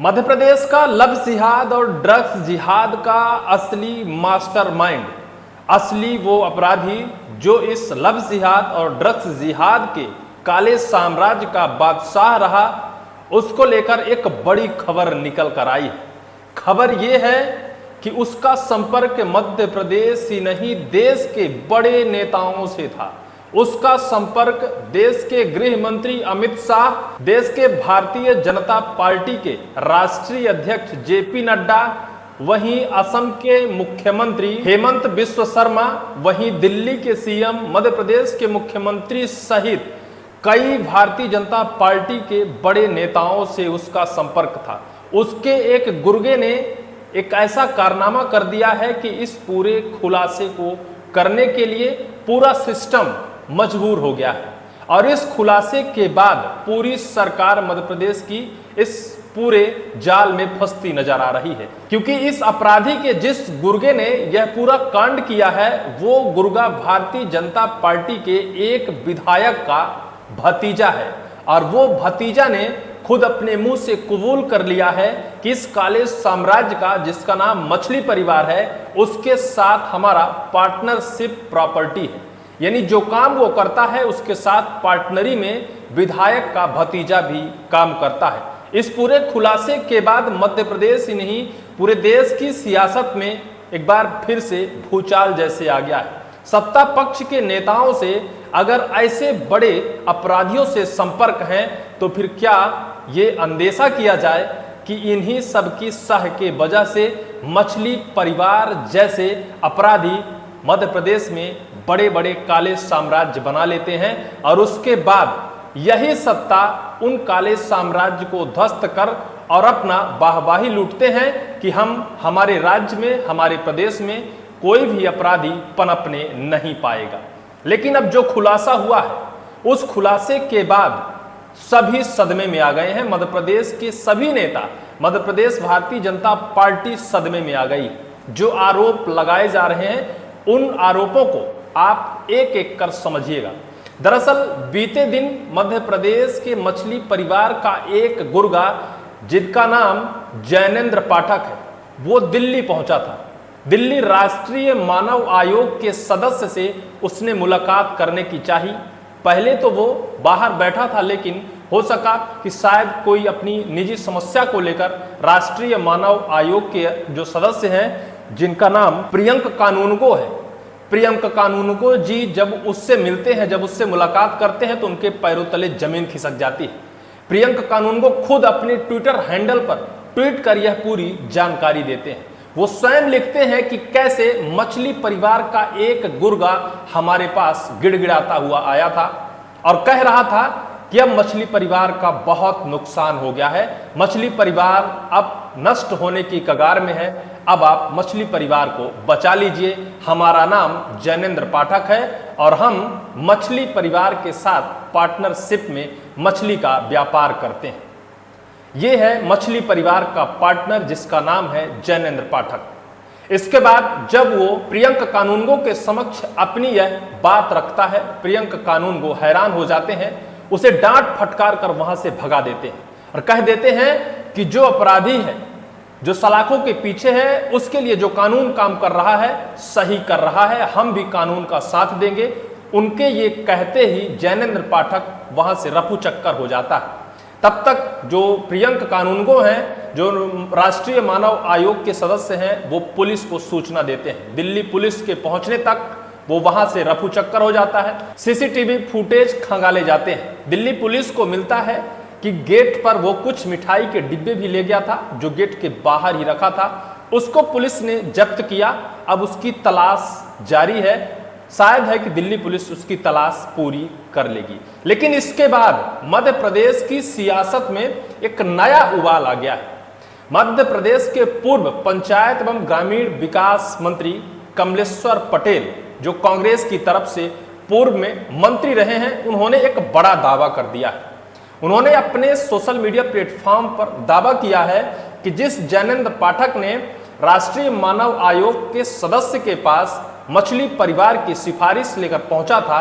मध्य प्रदेश का लव जिहाद और ड्रग्स जिहाद का असली मास्टरमाइंड, असली वो अपराधी जो इस लव जिहाद और ड्रग्स जिहाद के काले साम्राज्य का बादशाह रहा, उसको लेकर एक बड़ी खबर निकल कर आई है। खबर ये है कि उसका संपर्क मध्य प्रदेश ही नहीं देश के बड़े नेताओं से था। उसका संपर्क देश के गृह मंत्री अमित शाह, देश के भारतीय जनता पार्टी के राष्ट्रीय अध्यक्ष जेपी नड्डा, वहीं असम के मुख्यमंत्री हेमंत बिश्व शर्मा, वहीं दिल्ली के सीएम, मध्य प्रदेश के मुख्यमंत्री सहित कई भारतीय जनता पार्टी के बड़े नेताओं से उसका संपर्क था। उसके एक गुर्गे ने एक ऐसा कारनामा कर दिया है कि इस पूरे खुलासे को करने के लिए पूरा सिस्टम मजबूर हो गया है। और इस खुलासे के बाद पूरी सरकार मध्य प्रदेश की इस पूरे जाल में फंसती नजर आ रही है, क्योंकि इस अपराधी के जिस गुर्गे ने यह पूरा कांड किया है, वो गुर्गा भारतीय जनता पार्टी के एक विधायक का भतीजा है। और वो भतीजा ने खुद अपने मुंह से कबूल कर लिया है कि इस काले साम्राज्य का, जिसका नाम मछली परिवार है, उसके साथ हमारा पार्टनरशिप प्रॉपर्टी है। यानी जो काम वो करता है उसके साथ पार्टनरी में विधायक का भतीजा भी काम करता है। इस पूरे खुलासे के बाद मध्य प्रदेश ही नहीं पूरे देश की सियासत में एक बार फिर से भूचाल जैसे आ गया है। सत्ता पक्ष के नेताओं से अगर ऐसे बड़े अपराधियों से संपर्क है तो फिर क्या ये अंदेशा किया जाए कि इन्हीं सबकी सह के वजह से मछली परिवार जैसे अपराधी मध्य प्रदेश में बड़े बड़े काले साम्राज्य बना लेते हैं और उसके बाद यही सत्ता उन काले साम्राज्य को ध्वस्त कर और अपना वाहवाही लूटते हैं कि हमारे राज्य में, हमारे प्रदेश में कोई भी अपराधी पनपने नहीं पाएगा। लेकिन अब जो खुलासा हुआ है, उस खुलासे के बाद सभी सदमे में आ गए हैं। मध्य प्रदेश के सभी नेता, मध्य प्रदेश भारतीय जनता पार्टी सदमे में आ गई। जो आरोप लगाए जा रहे हैं उन आरोपों को आप एक एक कर समझिएगा। दरअसल बीते दिन मध्य प्रदेश के मछली परिवार का एक गुर्गा, जिनका नाम जैनेंद्र पाठक है, वो दिल्ली पहुंचा था। दिल्ली राष्ट्रीय मानव आयोग के सदस्य से उसने मुलाकात करने की चाही। पहले तो वो बाहर बैठा था, लेकिन हो सका कि शायद कोई अपनी निजी समस्या को लेकर राष्ट्रीय मानव आयोग के जो सदस्य हैं, जिनका नाम प्रियंक कानूनगो है, प्रियंक कानूनगो जी जब उससे मिलते हैं, जब उससे मुलाकात करते हैं तो उनके पैरों तले जमीन खिसक जाती है। प्रियंक कानूनगो खुद अपने ट्विटर हैंडल पर ट्वीट कर यह पूरी जानकारी देते हैं। वो स्वयं लिखते हैं कि कैसे मछली परिवार का एक गुर्गा हमारे पास गिड़गिड़ाता हुआ आया था और कह रहा था कि अब मछली परिवार का बहुत नुकसान हो गया है, मछली परिवार अब नष्ट होने की कगार में है, अब आप मछली परिवार को बचा लीजिए। हमारा नाम जैनेंद्र पाठक है और हम मछली परिवार के साथ पार्टनरशिप में मछली का व्यापार करते हैं। ये है मछली परिवार का पार्टनर, जिसका नाम है जैनेंद्र पाठक। इसके बाद जब वो प्रियंक कानूनगो के समक्ष अपनी यह बात रखता है, प्रियंक कानूनगो हैरान हो जाते हैं, उसे डांट फटकार कर वहां से भगा देते हैं और कह देते हैं कि जो अपराधी है, जो सलाखों के पीछे है, उसके लिए जो कानून काम कर रहा है, सही कर रहा है, हम भी कानून का साथ देंगे। उनके ये कहते ही जैनेंद्र पाठक वहां से रफू चक्कर हो जाता है। तब तक जो प्रियंक कानूनगो हैं, जो राष्ट्रीय मानव आयोग के सदस्य हैं, वो पुलिस को सूचना देते हैं। दिल्ली पुलिस के पहुंचने तक वो वहां से रफू चक्कर हो जाता है। सीसीटीवी फुटेज खंगाले जाते हैं। दिल्ली पुलिस को मिलता है कि गेट पर वो कुछ मिठाई के डिब्बे भी ले गया था, जो गेट के बाहर ही रखा था। उसको पुलिस ने जब्त किया। अब उसकी तलाश जारी है। शायद है कि दिल्ली पुलिस उसकी तलाश पूरी कर लेगी। लेकिन इसके बाद मध्य प्रदेश की सियासत में एक नया उबाल आ गया है। मध्य प्रदेश के पूर्व पंचायत एवं ग्रामीण विकास मंत्री कमलेश्वर पटेल, जो कांग्रेस की तरफ से पूर्व में मंत्री रहे हैं, उन्होंने एक बड़ा दावा कर दिया है। उन्होंने अपने सोशल मीडिया प्लेटफॉर्म पर दावा किया है कि जिस जैनेंद्र पाठक ने राष्ट्रीय मानव आयोग के सदस्य के पास मछली परिवार की सिफारिश लेकर पहुंचा था,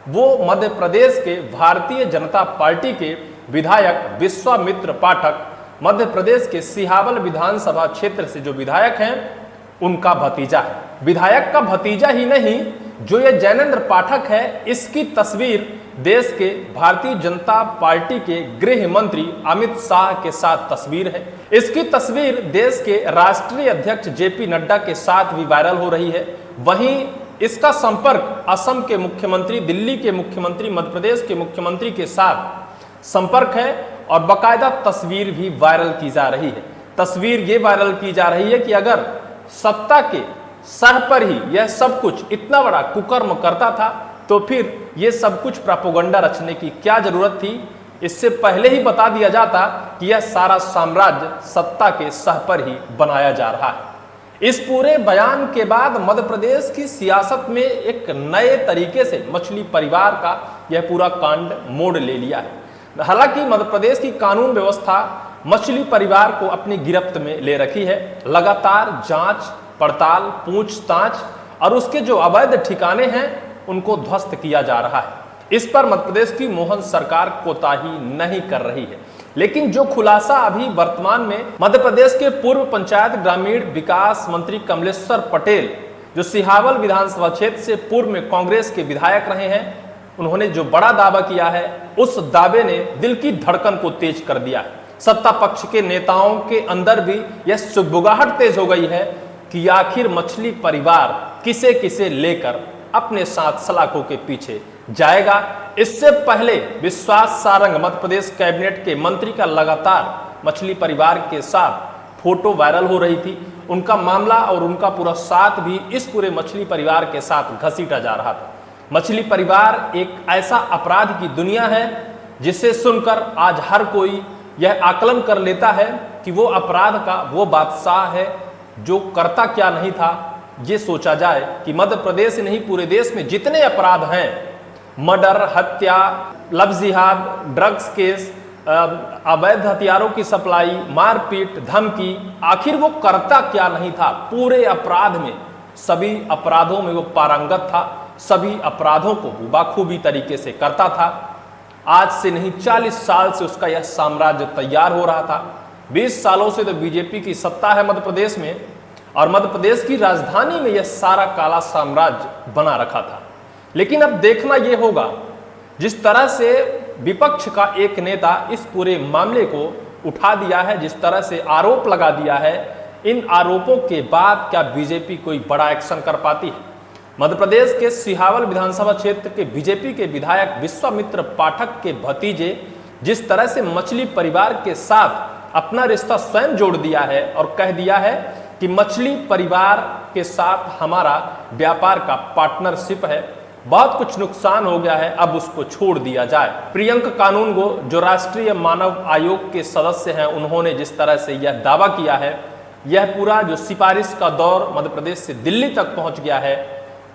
वो मध्य प्रदेश के भारतीय जनता पार्टी के विधायक विश्वामित्र पाठक मध्य प्रदेश के सिहावल विधानसभा क्षेत्र से जो विधायक हैं उनका भतीजा है। विधायक का भतीजा ही नहीं, जो ये जैनेंद्र पाठक है, इसकी तस्वीर देश के भारतीय जनता पार्टी के गृह मंत्री अमित शाह के साथ तस्वीर है। इसकी तस्वीर देश के राष्ट्रीय अध्यक्ष जेपी नड्डा के साथ भी वायरल हो रही है। वहीं इसका संपर्क असम के मुख्यमंत्री, दिल्ली के मुख्यमंत्री, मध्य प्रदेश के मुख्यमंत्री के साथ संपर्क है और बाकायदा तस्वीर भी वायरल की जा रही है। तस्वीर ये वायरल की जा रही है कि अगर सत्ता के सर पर ही यह सब कुछ इतना बड़ा कुकर्म करता था तो फिर यह सब कुछ प्रोपेगेंडा रचने की क्या जरूरत थी। इससे पहले ही बता दिया जाता कि यह सारा साम्राज्य सत्ता के सर पर ही बनाया जा रहा है। इस पूरे बयान के बाद मध्य प्रदेश की सियासत में एक नए तरीके से मछली परिवार का यह पूरा कांड मोड़ ले लिया है। हालांकि मध्य प्रदेश की कानून व्यवस्था मछली परिवार को अपनी गिरफ्त में ले रखी है। लगातार जांच पड़ताल, पूछताछ और उसके जो अवैध ठिकाने हैं उनको ध्वस्त किया जा रहा है। इस पर मध्य प्रदेश की मोहन सरकार कोताही नहीं कर रही है। लेकिन जो खुलासा अभी वर्तमान में मध्य प्रदेश के पूर्व पंचायत ग्रामीण विकास मंत्री कमलेश्वर पटेल, जो सिहावल विधानसभा क्षेत्र से पूर्व में कांग्रेस के विधायक रहे हैं, उन्होंने जो बड़ा दावा किया है, उस दावे ने दिल की धड़कन को तेज कर दिया है। सत्ता पक्ष के नेताओं के अंदर भी यह सुगबुगाहट तेज हो गई है कि आखिर मछली परिवार किसे किसे लेकर अपने साथ सलाखों के पीछे जाएगा। इससे पहले विश्वास सारंग मध्य प्रदेश कैबिनेट के मंत्री का लगातार मछली परिवार के साथ फोटो वायरल हो रही थी। उनका मामला और उनका पूरा साथ भी इस पूरे मछली परिवार के साथ घसीटा जा रहा था। मछली परिवार एक ऐसा अपराध की दुनिया है जिसे सुनकर आज हर कोई यह आकलन कर लेता है कि वो अपराध का वो बादशाह है जो करता क्या नहीं था। ये सोचा जाए कि मध्य प्रदेश नहीं पूरे देश में जितने अपराध हैं, मर्डर, हत्या, लव जिहाद, ड्रग्स केस, अवैध हथियारों की सप्लाई, मारपीट, धमकी, आखिर वो करता क्या नहीं था। पूरे अपराध में, सभी अपराधों में वो पारंगत था, सभी अपराधों को बाखूबी तरीके से करता था। आज से नहीं 40 साल से उसका यह साम्राज्य तैयार हो रहा था। 20 सालों से तो बीजेपी की सत्ता है मध्य प्रदेश में और मध्य प्रदेश की राजधानी में यह सारा काला साम्राज्य बना रखा था। लेकिन अब देखना यह होगा, जिस तरह से विपक्ष का एक नेता इस पूरे मामले को उठा दिया है, जिस तरह से आरोप लगा दिया है, इन आरोपों के बाद क्या बीजेपी कोई बड़ा एक्शन कर पाती है। मध्य प्रदेश के सिहावल विधानसभा क्षेत्र के बीजेपी के विधायक विश्वामित्र पाठक के भतीजे जिस तरह से मछली परिवार के साथ अपना रिश्ता स्वयं जोड़ दिया है और कह दिया है कि मछली परिवार के साथ हमारा व्यापार का पार्टनरशिप है, बहुत कुछ नुकसान हो गया है, अब उसको छोड़ दिया जाए। प्रियंक कानूनगो जो राष्ट्रीय मानव आयोग के सदस्य हैं, उन्होंने जिस तरह से यह दावा किया है, यह पूरा जो सिफारिश का दौर मध्य प्रदेश से दिल्ली तक पहुंच गया है,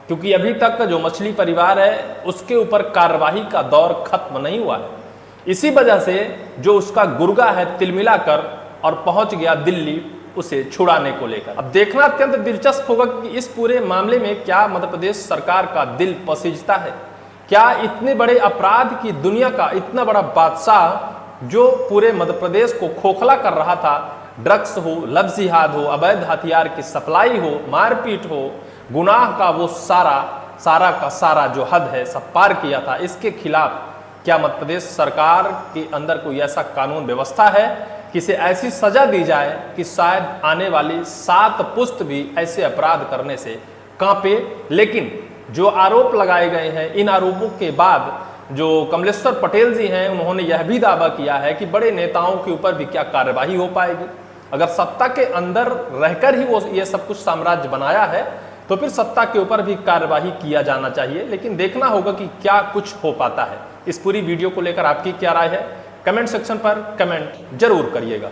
क्योंकि अभी तक जो मछली परिवार है उसके ऊपर कार्रवाई का दौर खत्म नहीं हुआ है। इसी वजह से जो उसका गुर्गा है तिलमिलाकर और पहुंच गया दिल्ली उसे छुड़ाने को लेकर। अब देखना अत्यंत दिलचस्प होगा कि इस पूरे मामले में क्या मध्य प्रदेश सरकार का दिल पसीजता है। क्या इतने बड़े अपराध की दुनिया का इतना बड़ा बादशाह जो पूरे मध्य प्रदेश को खोखला कर रहा था, ड्रग्स हो, लव जिहाद हो, अवैध हथियार की सप्लाई हो, मारपीट हो, गुनाह का वो सारा का सारा जो हद है सब पार किया था, इसके खिलाफ क्या मध्य प्रदेश सरकार के अंदर कोई ऐसा कानून व्यवस्था है कि इसे ऐसी सजा दी जाए कि शायद आने वाली 7 पुश्त भी ऐसे अपराध करने से कांपे। लेकिन जो आरोप लगाए गए हैं, इन आरोपों के बाद जो कमलेश्वर पटेल जी हैं, उन्होंने यह भी दावा किया है कि बड़े नेताओं के ऊपर भी क्या कार्रवाई हो पाएगी। अगर सत्ता के अंदर रहकर ही वो ये सब कुछ साम्राज्य बनाया है तो फिर सत्ता के ऊपर भी कार्रवाई किया जाना चाहिए। लेकिन देखना होगा कि क्या कुछ हो पाता है। इस पूरी वीडियो को लेकर आपकी क्या राय है, कमेंट सेक्शन पर कमेंट जरूर करिएगा।